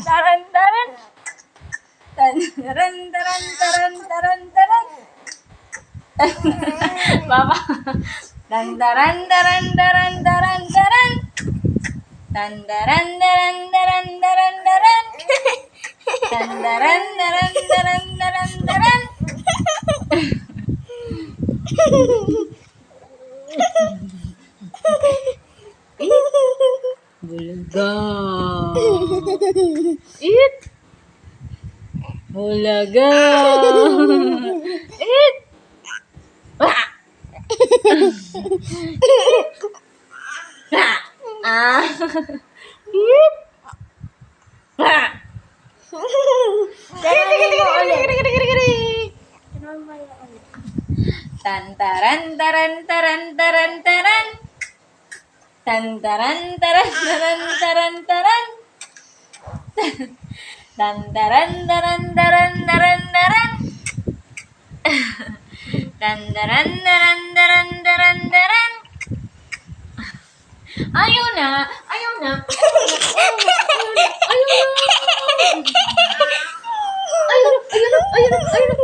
taran, taran. Taran, taran, taran, taran, taran. Baba. Dan taran, taran, taran, taran, taran. Dan taran, taran, taran, taran, taran. Dan taran, taran, taran, taran, taran. Bulaga. Eat. Bulaga. Eat. Ah. Ah. Eat. Ah. Tantaran taran taran taran taran. Tantaran taran taran taran taran. Tantaran taran taran taran taran. Tantaran taran taran taran taran. Ayaw na, ayaw na. Ayaw na. Ayaw na, ayaw na, ayaw na.